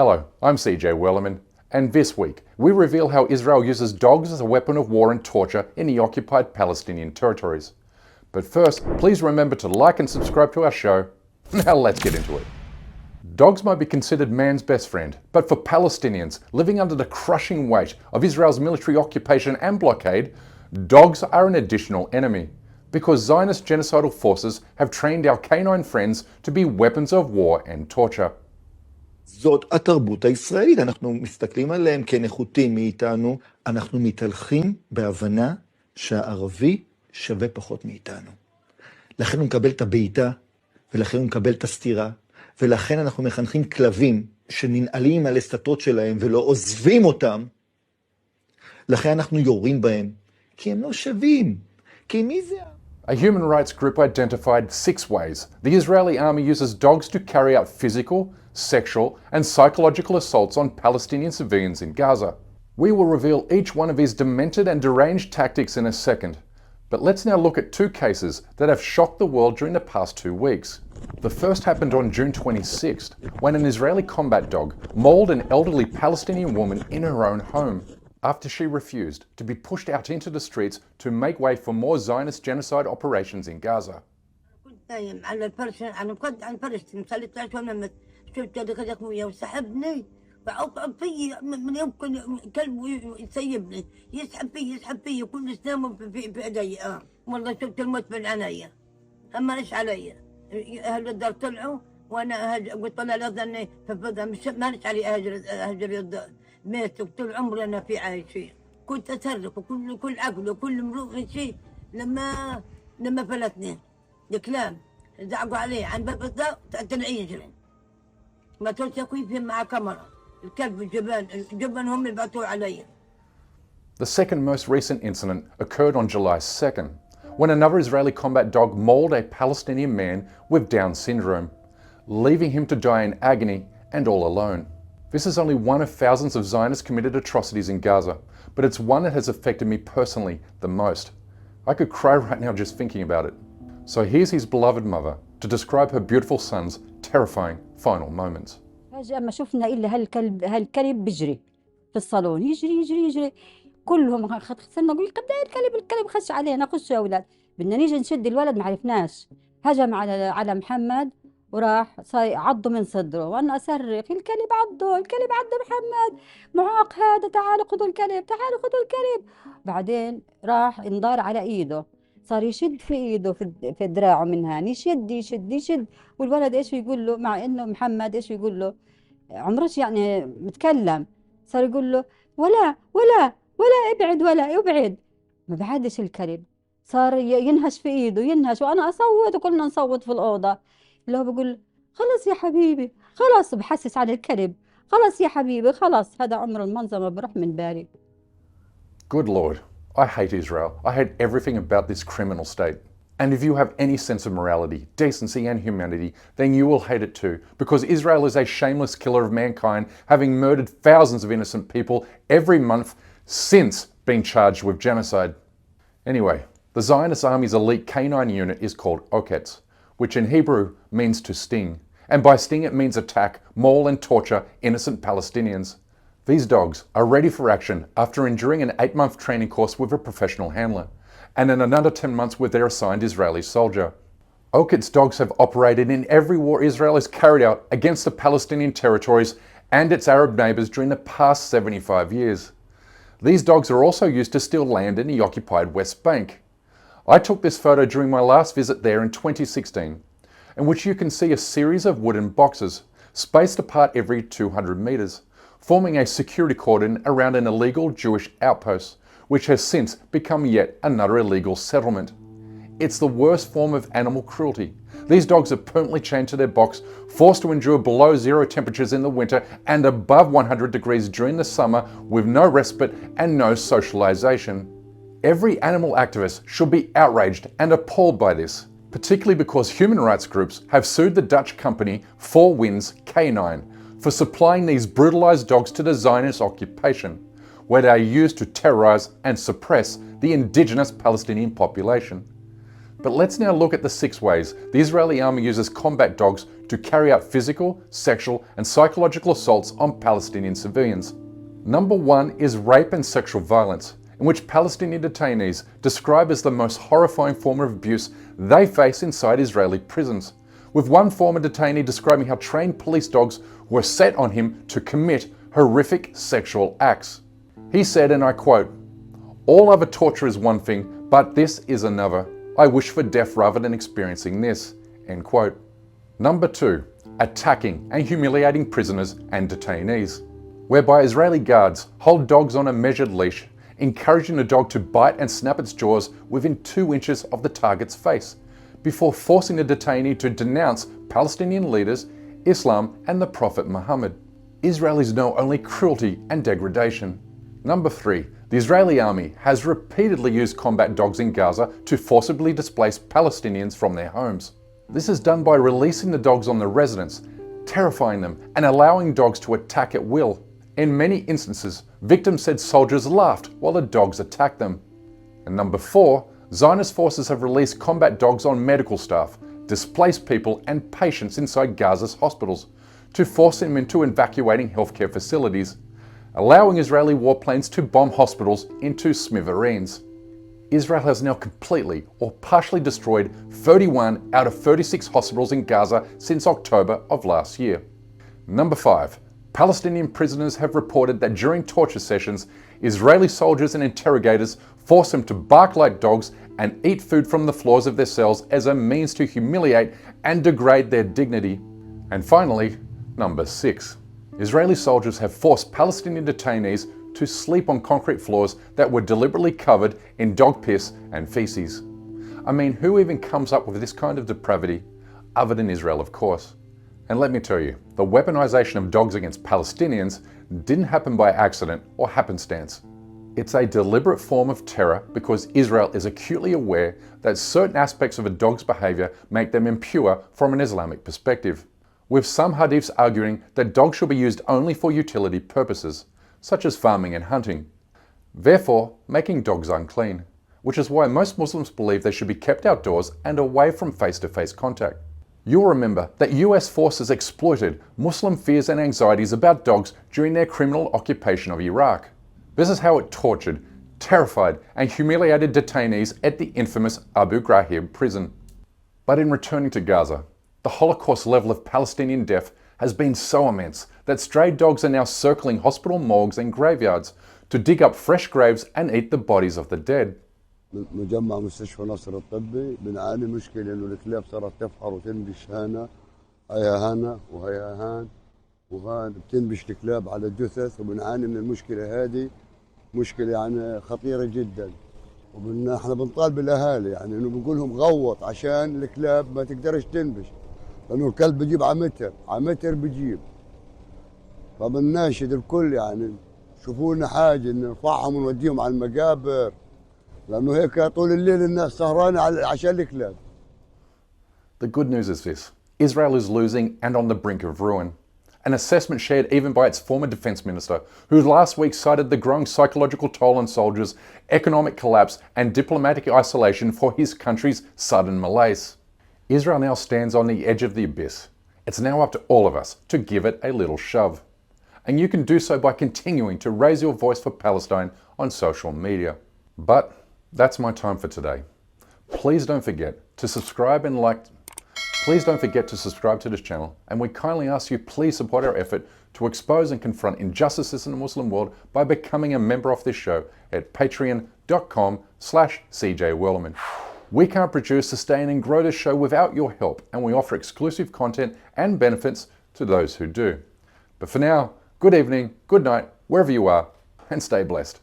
Hello, I'm CJ Wellerman, and this week we reveal how Israel uses dogs as a weapon of war and torture in the occupied Palestinian territories. But first, please remember to like and subscribe to our show. Now let's get into it. Dogs might be considered man's best friend, but for Palestinians living under the crushing weight of Israel's military occupation and blockade, dogs are an additional enemy, because Zionist genocidal forces have trained our canine friends to be weapons of war and torture. זאת התרבות הישראלית, אנחנו מסתכלים עליהם כנחותים מאיתנו, אנחנו מתהלכים בהבנה שהערבי שווה פחות מאיתנו. לכן הוא מקבל את הבעיטה, ולכן הוא מקבל את הסתירה, ולכן אנחנו מחנכים כלבים שננעלים על הסתתות שלהם ולא עוזבים אותם, לכן אנחנו יורים בהם, כי הם לא שווים, כי מי זה? A human rights group identified 6 ways the Israeli army uses dogs to carry out physical, sexual, and psychological assaults on Palestinian civilians in Gaza. We will reveal each one of these demented and deranged tactics in a second, but let's now look at 2 cases that have shocked the world during the past 2 weeks. The first happened on June 26th, when an Israeli combat dog mauled an elderly Palestinian woman in her own home, after she refused to be pushed out into the streets to make way for more Zionist genocide operations in Gaza. شفت هذاك اخويا وسحبني وعقب في من يمكن كلب يسيبني يسحب في كل سنه في ايدي والله شفت الموت من عينيا اما ليش علي اهل الدار طلعوا وانا قلت انا لازم فبدا مش مالش علي اهجر مات طول عمري انا في عايشين كنت اتصرف وكل عقل وكل مروق شيء لما فلتني الكلام زعقوا عليه عن باب الدار تنعيجرين ما تلتقي فيه مع كاميرا الكلب الجبن هم اللي بعتوه علي. The second most recent incident occurred on July 2nd, when another Israeli combat dog mauled a Palestinian man with Down syndrome, leaving him to die in agony and all alone. This is only one of thousands of Zionist committed atrocities in Gaza, but it's one that has affected me personally the most. I could cry right now just thinking about it. So here's his beloved mother to describe her beautiful son's terrifying final moments. فجأة ما شفنا إلا هالكلب بيجري في الصالون يجري كلهم خسرنا نقول الكلب خش علينا خشوا يا أولاد بدنا نيجي نشد الولد ما عرفناش هجم على محمد وراح عضه من صدره وأنا أصرخ الكلب عضه محمد معاق هذا تعالوا خذوا الكلب بعدين راح انضار على إيده صار يشد في ايده في دراعه من هان يشد والولد ايش يقول له مع انه محمد ايش يقول له عمرش يعني متكلم صار يقول له ولا ابعد ما بعدش الكلب صار ينهش في ايده وانا اصوت وكلنا نصوت في الاوضه اللي هو بقول خلص يا حبيبي خلص بحسس على الكلب خلص يا حبيبي خلص هذا عمر المنظر ما بروح من بالي. Good Lord. I hate Israel. I hate everything about this criminal state. And if you have any sense of morality, decency and humanity, then you will hate it too, because Israel is a shameless killer of mankind, having murdered thousands of innocent people every month since being charged with genocide. Anyway, the Zionist army's elite canine unit is called Oketz, which in Hebrew means to sting. And by sting it means attack, maul and torture innocent Palestinians. These dogs are ready for action after enduring an 8-month training course with a professional handler, and in another 10 months with their assigned Israeli soldier. Oketz dogs have operated in every war Israel has carried out against the Palestinian territories and its Arab neighbours during the past 75 years. These dogs are also used to steal land in the occupied West Bank. I took this photo during my last visit there in 2016, in which you can see a series of wooden boxes spaced apart every 200 metres. Forming a security cordon around an illegal Jewish outpost, which has since become yet another illegal settlement. It's the worst form of animal cruelty. These dogs are permanently chained to their box, forced to endure below 0 temperatures in the winter and above 100 degrees during the summer with no respite and no socialization. Every animal activist should be outraged and appalled by this, particularly because human rights groups have sued the Dutch company Four Winds Canine for supplying these brutalized dogs to the Zionist occupation, where they are used to terrorize and suppress the indigenous Palestinian population. But let's now look at the 6 ways the Israeli army uses combat dogs to carry out physical, sexual, and psychological assaults on Palestinian civilians. Number 1 is rape and sexual violence, in which Palestinian detainees describe as the most horrifying form of abuse they face inside Israeli prisons, with one former detainee describing how trained police dogs were set on him to commit horrific sexual acts. He said, and I quote, "All other torture is one thing, but this is another. I wish for death rather than experiencing this," end quote. Number 2, attacking and humiliating prisoners and detainees, whereby Israeli guards hold dogs on a measured leash, encouraging the dog to bite and snap its jaws within 2 inches of the target's face, before forcing the detainee to denounce Palestinian leaders, Islam, and the Prophet Muhammad. Israelis know only cruelty and degradation. Number 3, the Israeli army has repeatedly used combat dogs in Gaza to forcibly displace Palestinians from their homes. This is done by releasing the dogs on the residents, terrifying them, and allowing dogs to attack at will. In many instances, victims said soldiers laughed while the dogs attacked them. And number 4, Zionist forces have released combat dogs on medical staff, displaced people and patients inside Gaza's hospitals to force them into evacuating healthcare facilities, allowing Israeli warplanes to bomb hospitals into smithereens. Israel has now completely or partially destroyed 31 out of 36 hospitals in Gaza since October of last year. Number 5, Palestinian prisoners have reported that during torture sessions, Israeli soldiers and interrogators force them to bark like dogs and eat food from the floors of their cells as a means to humiliate and degrade their dignity. And finally, number 6, Israeli soldiers have forced Palestinian detainees to sleep on concrete floors that were deliberately covered in dog piss and feces. I mean, who even comes up with this kind of depravity, other than Israel, of course? And let me tell you, the weaponization of dogs against Palestinians didn't happen by accident or happenstance. It's a deliberate form of terror because Israel is acutely aware that certain aspects of a dog's behavior make them impure from an Islamic perspective, with some hadiths arguing that dogs should be used only for utility purposes, such as farming and hunting, therefore making dogs unclean, which is why most Muslims believe they should be kept outdoors and away from face-to-face contact. You'll remember that US forces exploited Muslim fears and anxieties about dogs during their criminal occupation of Iraq. This is how it tortured, terrified, and humiliated detainees at the infamous Abu Ghraib prison. But in returning to Gaza, the Holocaust level of Palestinian death has been so immense that stray dogs are now circling hospital morgues and graveyards to dig up fresh graves and eat the bodies of the dead. مجمع مستشفى نصر الطبي بنعاني مشكلة إنه الكلاب صارت تفحر وتنبش هنا هيا هنا وهيا هان وهان بتنبش الكلاب على الجثث وبنعاني من المشكلة هذه مشكلة يعني خطيرة جدا احنا بنطالب الأهالي يعني إنه بنقول لهم غوط عشان الكلاب ما تقدرش تنبش لأنه الكلب بيجيب عمتر بيجيب فبنناشد الكل يعني شوفوا لنا حاجة نرفعهم ونوديهم على المقابر لأنه هيك طول الليل الناس سهرانة عشان الكلاب. The good news is this: Israel is losing and on the brink of ruin. An assessment shared even by its former defense minister, who last week cited the growing psychological toll on soldiers, economic collapse, and diplomatic isolation for his country's sudden malaise. Israel now stands on the edge of the abyss. It's now up to all of us to give it a little shove. And you can do so by continuing to raise your voice for Palestine on social media. But that's my time for today. Please don't forget to subscribe and like. Please don't forget to subscribe to this channel, and we kindly ask you please support our effort to expose and confront injustices in the Muslim world by becoming a member of this show at patreon.com/CJWerleman. We can't produce, sustain and grow this show without your help, and we offer exclusive content and benefits to those who do. But for now, good evening, good night, wherever you are, and stay blessed.